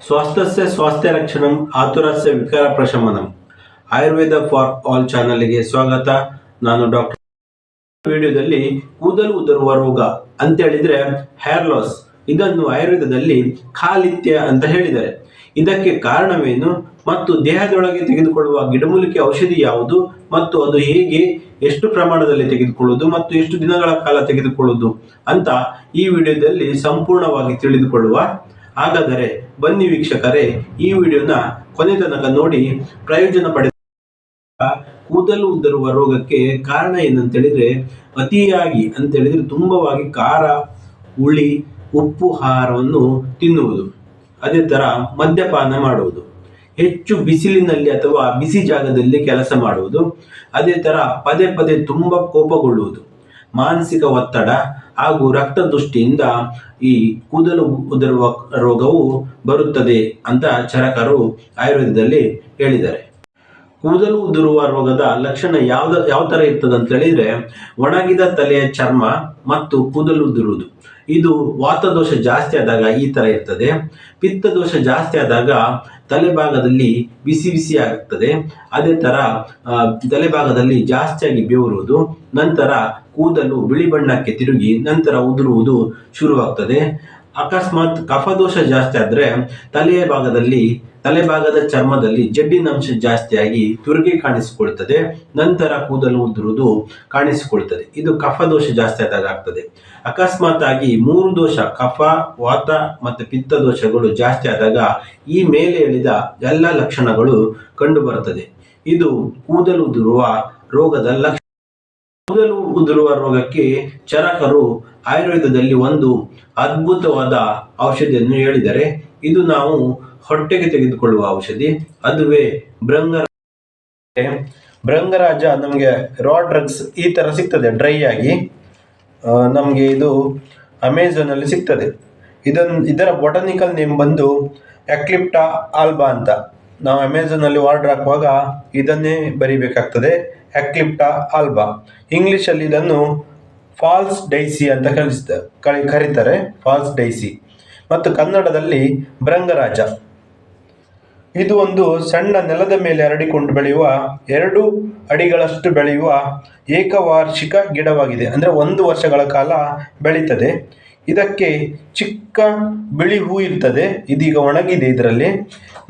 ಸ್ವಾಸ್ಥ್ಯಸ್ಯ ಸ್ವಾಸ್ಥ್ಯ ರಕ್ಷಣಂ ಆತುರಸ್ಯ ವಿಕಾರ ಪ್ರಶಮನಂ Ayurveda for all ಚಾನಲ್ಗೆ ಸ್ವಾಗತ. ನಾನು ಡಾಕ್ಟರ್. ವಿಡಿಯೋದಲ್ಲಿ ಕೂದಲು ಉದುರುವ ರೋಗ ಅಂತ ಹೇಳಿದ್ರೆ ಹೇರ್ ಲಾಸ್, ಇದನ್ನು ಆಯುರ್ವೇದದಲ್ಲಿ ಖಾಲಿತ್ಯ ಅಂತ ಹೇಳಿದ್ದಾರೆ. ಇದಕ್ಕೆ ಕಾರಣವೇನು ಮತ್ತು ದೇಹದೊಳಗೆ ತೆಗೆದುಕೊಳ್ಳುವ ಗಿಡಮೂಲಿಕೆ ಔಷಧಿ ಯಾವುದು ಮತ್ತು ಅದು ಹೇಗೆ, ಎಷ್ಟು ಪ್ರಮಾಣದಲ್ಲಿ ತೆಗೆದುಕೊಳ್ಳುವುದು ಮತ್ತು ಎಷ್ಟು ದಿನಗಳ ಕಾಲ ತೆಗೆದುಕೊಳ್ಳುವುದು ಅಂತ ಈ ವಿಡಿಯೋದಲ್ಲಿ ಸಂಪೂರ್ಣವಾಗಿ ತಿಳಿದುಕೊಳ್ಳುವ. ಹಾಗಾದರೆ ಬನ್ನಿ ವೀಕ್ಷಕರೇ, ಈ ವಿಡಿಯೋನ ಕೊನೆ ತನಕ ನೋಡಿ ಪ್ರಯೋಜನ ಪಡೆದ. ಕೂದಲು ಉದುರುವ ರೋಗಕ್ಕೆ ಕಾರಣ ಏನಂತೇಳಿದ್ರೆ ಅತಿಯಾಗಿ ಅಂತೇಳಿದ್ರೆ ತುಂಬವಾಗಿ ಖಾರ, ಹುಳಿ, ಉಪ್ಪು ಆಹಾರವನ್ನು ತಿನ್ನುವುದು, ಅದೇ ತರ ಮದ್ಯಪಾನ ಮಾಡುವುದು, ಹೆಚ್ಚು ಬಿಸಿಲಿನಲ್ಲಿ ಅಥವಾ ಬಿಸಿ ಜಾಗದಲ್ಲಿ ಕೆಲಸ ಮಾಡುವುದು, ಅದೇ ತರ ಪದೇ ಪದೇ ತುಂಬಾ ಕೋಪಗೊಳ್ಳುವುದು, ಮಾನಸಿಕ ಒತ್ತಡ ಹಾಗೂ ರಕ್ತ ದೃಷ್ಟಿಯಿಂದ ಈ ಕೂದಲು ಉದುರುವ ರೋಗವು ಬರುತ್ತದೆ ಅಂತ ಚರಕರು ಆಯುರ್ವೇದದಲ್ಲಿ ಹೇಳಿದ್ದಾರೆ. ಕೂದಲು ಉದುರುವ ರೋಗದ ಲಕ್ಷಣ ಯಾವ ತರ ಇರ್ತದೆ ಅಂತ ಹೇಳಿದ್ರೆ ಒಣಗಿದ ತಲೆಯ ಚರ್ಮ ಮತ್ತು ಕೂದಲು ಉದುರುವುದು. ಇದು ವಾತದೋಷ ಜಾಸ್ತಿ ಆದಾಗ ಈ ತರ ಇರ್ತದೆ. ಪಿತ್ತ ದೋಷ ಜಾಸ್ತಿ ಆದಾಗ ತಲೆಭಾಗದಲ್ಲಿ ಬಿಸಿ ಬಿಸಿ ಆಗುತ್ತದೆ. ಅದೇ ತರ ತಲೆಭಾಗದಲ್ಲಿ ಜಾಸ್ತಿಯಾಗಿ ಬೆವರುವುದು, ನಂತರ ಕೂದಲು ಬಿಳಿ ಬಣ್ಣಕ್ಕೆ ತಿರುಗಿ ನಂತರ ಉದುರುವುದು ಶುರುವಾಗ್ತದೆ. ಅಕಸ್ಮಾತ್ ಕಫದೋಷ ಜಾಸ್ತಿ ಆದ್ರೆ ತಲೆಭಾಗದ ಚರ್ಮದಲ್ಲಿ ಜಡ್ಡಿನಂಶ ಜಾಸ್ತಿಯಾಗಿ ತುರುಗಿ ಕಾಣಿಸಿಕೊಳ್ತದೆ, ನಂತರ ಕೂದಲು ಉದುರುವುದು ಕಾಣಿಸಿಕೊಳ್ತದೆ. ಇದು ಕಫದೋಷ ಜಾಸ್ತಿ ಆದಾಗ ಆಗ್ತದೆ. ಅಕಸ್ಮಾತ್ ಆಗಿ 3 ದೋಷ, ಕಫ, ವಾತ ಮತ್ತು ಪಿತ್ತ ದೋಷಗಳು ಜಾಸ್ತಿ ಆದಾಗ ಈ ಮೇಲೆ ಹೇಳಿದ ಎಲ್ಲ ಲಕ್ಷಣಗಳು ಕಂಡು ಬರುತ್ತದೆ. ಇದು ಕೂದಲು ಉದುರುವ ರೋಗದ ಲಕ್ಷಣ. ಕೂದಲು ಉದುರುವ ರೋಗಕ್ಕೆ ಚರಕರು ಆಯುರ್ವೇದದಲ್ಲಿ ಒಂದು ಅದ್ಭುತವಾದ ಔಷಧಿಯನ್ನು ಹೇಳಿದರೆ, ಇದು ನಾವು ಹೊಟ್ಟೆಗೆ ತೆಗೆದುಕೊಳ್ಳುವ ಔಷಧಿ, ಅದುವೇ ಭೃಂಗರಾಜ. ನಮಗೆ ರಾ ಡ್ರಗ್ಸ್ ಈ ತರ ಸಿಗ್ತದೆ ಡ್ರೈ ಆಗಿ, ನಮಗೆ ಇದು ಅಮೆಝಾನ್ ಅಲ್ಲಿ ಸಿಗ್ತದೆ. ಇದರ ಬೊಟಾನಿಕಲ್ ನೇಮ್ ಬಂದು ಎಕ್ಲಿಪ್ಟಾ ಆಲ್ಬಾ ಅಂತ. ನಾವು ಅಮೆಝಾನ್ ಅಲ್ಲಿ ಆರ್ಡರ್ ಹಾಕುವಾಗ ಇದನ್ನೇ ಬರಿಬೇಕಾಗ್ತದೆ, ಎಕ್ಲಿಪ್ಟಾ ಆಲ್ಬಾ. ಇಂಗ್ಲಿಷ್ ಅಲ್ಲಿ ಇದನ್ನು ಫಾಲ್ಸ್ ಡೈಸಿ ಅಂತ ಕರೀತಾರೆ, ಫಾಲ್ಸ್ ಡೈಸಿ. ಮತ್ತು ಕನ್ನಡದಲ್ಲಿ ಭೃಂಗರಾಜ. ಇದು ಒಂದು ಸಣ್ಣ ನೆಲದ ಮೇಲೆ ಹರಡಿಕೊಂಡು ಬೆಳೆಯುವ 2 ಅಡಿಗಳಷ್ಟು ಬೆಳೆಯುವ ಏಕವಾರ್ಷಿಕ ಗಿಡವಾಗಿದೆ. ಅಂದ್ರೆ 1 ವರ್ಷಗಳ ಕಾಲ ಬೆಳೀತದೆ. ಇದಕ್ಕೆ ಚಿಕ್ಕ ಬಿಳಿ ಹೂ ಇರ್ತದೆ, ಇದೀಗ ಒಣಗಿದೆ ಇದರಲ್ಲಿ,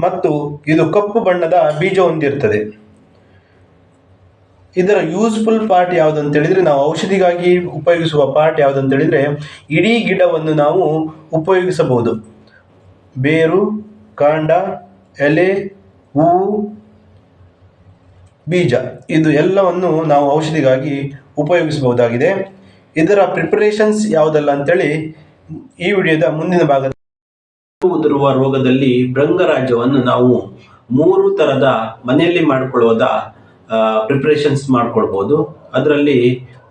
ಮತ್ತು ಇದು ಕಪ್ಪು ಬಣ್ಣದ ಬೀಜ ಹೊಂದಿರ್ತದೆ. ಇದರ ಯೂಸ್ಫುಲ್ ಪಾರ್ಟ್ ಯಾವುದಂತ ಹೇಳಿದ್ರೆ, ನಾವು ಔಷಧಿಗಾಗಿ ಉಪಯೋಗಿಸುವ ಪಾರ್ಟ್ ಯಾವುದಂತ ಹೇಳಿದ್ರೆ, ಇಡೀ ಗಿಡವನ್ನು ನಾವು ಉಪಯೋಗಿಸಬಹುದು. ಬೇರು, ಕಾಂಡ, ಎಲೆ, ಹೂವು, ಬೀಜ, ಇದು ಎಲ್ಲವನ್ನು ನಾವು ಔಷಧಿಗಾಗಿ ಉಪಯೋಗಿಸಬಹುದಾಗಿದೆ. ಇದರ ಪ್ರಿಪರೇಷನ್ಸ್ ಯಾವುದಲ್ಲ ಅಂತೇಳಿ ಈ ವಿಡಿಯೋದ ಮುಂದಿನ ಭಾಗದಲ್ಲಿ. ಉದುರುವ ರೋಗದಲ್ಲಿ ಭೃಂಗರಾಜವನ್ನು ನಾವು 3 ತರದ ಮನೆಯಲ್ಲಿ ಮಾಡಿಕೊಳ್ಳುವುದ ಪ್ರಿಪರೇಷನ್ಸ್ ಮಾಡ್ಕೊಳ್ಬಹುದು. ಅದರಲ್ಲಿ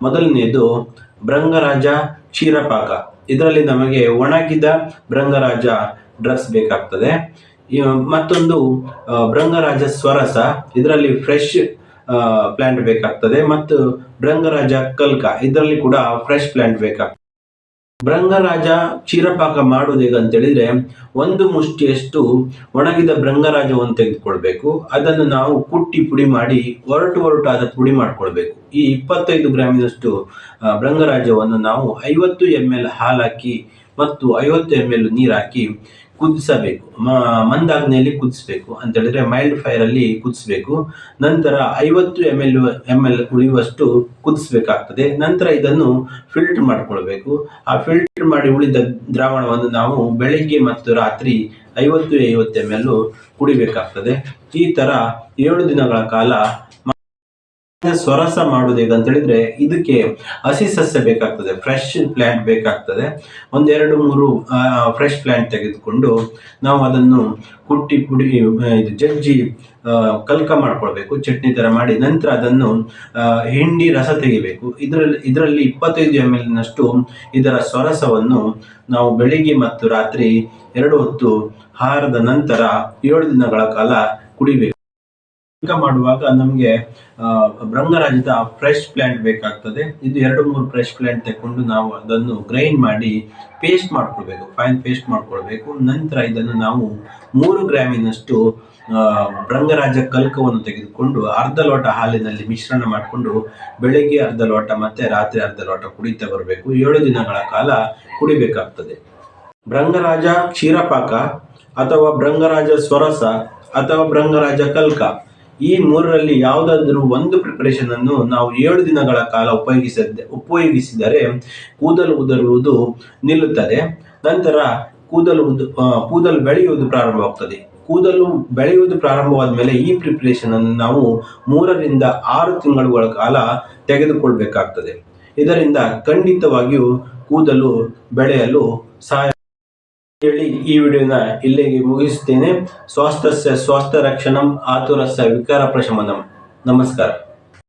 ಮೊದಲನೇದು ಭೃಂಗರಾಜ ಕ್ಷೀರಪಾಕ. ಇದರಲ್ಲಿ ನಮಗೆ ಒಣಗಿದ ಭೃಂಗರಾಜ ಡ್ರಗ್ಸ್ ಬೇಕಾಗ್ತದೆ. ಮತ್ತೊಂದು ಭೃಂಗರಾಜ ಸ್ವರಸ, ಇದರಲ್ಲಿ ಫ್ರೆಶ್ ಪ್ಲಾಂಟ್ ಬೇಕಾಗ್ತದೆ. ಮತ್ತು ಭೃಂಗರಾಜ ಕಲ್ಕ, ಇದರಲ್ಲಿ ಕೂಡ ಫ್ರೆಶ್ ಪ್ಲಾಂಟ್ ಬೇಕಾಗ್ತದೆ. ಭೃಂಗರಾಜ ಕ್ಷೀರಪಾಕ ಮಾಡುವುದು ಹೇಗೆ ಅಂತ ಹೇಳಿದ್ರೆ, 1 ಮುಷ್ಟಿಯಷ್ಟು ಒಣಗಿದ ಭೃಂಗರಾಜವನ್ನು ತೆಗೆದುಕೊಳ್ಬೇಕು. ಅದನ್ನು ನಾವು ಕುಟ್ಟಿ ಪುಡಿ ಮಾಡಿ ಒರಟಾದ ಪುಡಿ ಮಾಡ್ಕೊಳ್ಬೇಕು. ಈ 25 ಗ್ರಾಮಿನಷ್ಟು ಭೃಂಗರಾಜವನ್ನು ನಾವು 50 ml ಹಾಲು ಹಾಕಿ ಮತ್ತು 50 ml ನೀರು ಹಾಕಿ ಕುದಿಸಬೇಕು. ಮಂದಾಗ್ನೆಯಲ್ಲಿ ಕುದಿಸ್ಬೇಕು ಅಂತ ಹೇಳಿದ್ರೆ ಮೈಲ್ಡ್ ಫೈರ್ ಅಲ್ಲಿ ಕುದಿಸ್ಬೇಕು. ನಂತರ 50 ml ಉಳಿಯುವಷ್ಟು ಕುದಿಸ್ಬೇಕಾಗ್ತದೆ. ನಂತರ ಇದನ್ನು ಫಿಲ್ಟರ್ ಮಾಡ್ಕೊಳ್ಬೇಕು. ಆ ಫಿಲ್ಟರ್ ಮಾಡಿ ಉಳಿದ ದ್ರಾವಣವನ್ನು ನಾವು ಬೆಳಿಗ್ಗೆ ಮತ್ತು ರಾತ್ರಿ 50 ml ಕುಡಿಬೇಕಾಗ್ತದೆ. ಈ ತರ 7 ದಿನಗಳ ಕಾಲ. ಸ್ವರಸ ಮಾಡುವುದು ಹೇಗಂತ ಹೇಳಿದ್ರೆ, ಇದಕ್ಕೆ ಹಸಿ ಸಸ್ಯ ಬೇಕಾಗ್ತದೆ, ಫ್ರೆಶ್ ಪ್ಲಾಂಟ್ ಬೇಕಾಗ್ತದೆ. 1-2-3 ಫ್ರೆಶ್ ಪ್ಲಾಂಟ್ ತೆಗೆದುಕೊಂಡು ನಾವು ಅದನ್ನು ಕುಟ್ಟಿ ಪುಡಿ ಜಜ್ಜಿ ಕಲ್ಕ ಮಾಡ್ಕೊಳ್ಬೇಕು, ಚಟ್ನಿ ತರ ಮಾಡಿ. ನಂತರ ಅದನ್ನು ಹಿಂಡಿ ರಸ ತೆಗಿಬೇಕು. ಇದರಲ್ಲಿ 25 ml ನಷ್ಟು ಇದರ ಸ್ವರಸವನ್ನು ನಾವು ಬೆಳಿಗ್ಗೆ ಮತ್ತು ರಾತ್ರಿ 2 ಹೊತ್ತು ಆಹಾರದ ನಂತರ 7 ದಿನಗಳ ಕಾಲ ಕುಡಿಬೇಕು. ಮಾಡುವಾಗ ನಮಗೆ ಭೃಂಗರಾಜದ ಫ್ರೆಶ್ ಪ್ಲಾಂಟ್ ಬೇಕಾಗ್ತದೆ. ಇದು 2-3 ಫ್ರೆಶ್ ಪ್ಲಾಂಟ್ ತಕೊಂಡು ನಾವು ಅದನ್ನು ಗ್ರೈಂಡ್ ಮಾಡಿ ಪೇಸ್ಟ್ ಮಾಡ್ಕೊಳ್ಬೇಕು, ಫೈನ್ ಪೇಸ್ಟ್ ಮಾಡ್ಕೊಳ್ಬೇಕು. ನಂತರ ಇದನ್ನು ನಾವು 3 ಗ್ರಾಮಿನಷ್ಟು ಭೃಂಗರಾಜ ಕಲ್ಕವನ್ನು ತೆಗೆದುಕೊಂಡು ಅರ್ಧ ಲೋಟ ಹಾಲಿನಲ್ಲಿ ಮಿಶ್ರಣ ಮಾಡಿಕೊಂಡು ಬೆಳಗ್ಗೆ ಅರ್ಧ ಲೋಟ ಮತ್ತೆ ರಾತ್ರಿ ಅರ್ಧ ಲೋಟ ಕುಡಿತಾ ಬರಬೇಕು. 7 ದಿನಗಳ ಕಾಲ ಕುಡಿಬೇಕಾಗ್ತದೆ. ಭೃಂಗರಾಜ ಕ್ಷೀರಪಾಕ ಅಥವಾ ಭೃಂಗರಾಜ ಸ್ವರಸ ಅಥವಾ ಭೃಂಗರಾಜ ಕಲ್ಕ, ಈ 3ರಲ್ಲಿ ಯಾವುದಾದ್ರೂ ಒಂದು ಪ್ರಿಪರೇಷನ್ ಅನ್ನು ನಾವು 7 ದಿನಗಳ ಕಾಲ ಉಪಯೋಗಿಸಿದರೆ ಕೂದಲು ಉದುರುವುದು ನಿಲ್ಲುತ್ತದೆ. ನಂತರ ಕೂದಲು ಬೆಳೆಯುವುದು ಪ್ರಾರಂಭವಾಗ್ತದೆ. ಕೂದಲು ಬೆಳೆಯುವುದು ಪ್ರಾರಂಭವಾದ ಮೇಲೆ ಈ ಪ್ರಿಪರೇಷನ್ ಅನ್ನು ನಾವು 3ರಿಂದ 6 ತಿಂಗಳುಗಳ ಕಾಲ ತೆಗೆದುಕೊಳ್ಬೇಕಾಗ್ತದೆ. ಇದರಿಂದ ಖಂಡಿತವಾಗಿಯೂ ಕೂದಲು ಬೆಳೆಯಲು ಸಹಾಯ ಹೇಳಿ ಈ ವಿಡಿಯೋನ ಇಲ್ಲಿಗೆ ಮುಗಿಸುತ್ತೇನೆ. ಸ್ವಾಸ್ಥ್ಯ ರಕ್ಷಣಂ ಆತುರಸ್ಯ ವಿಕಾರ ಪ್ರಶಮನಂ. ನಮಸ್ಕಾರ.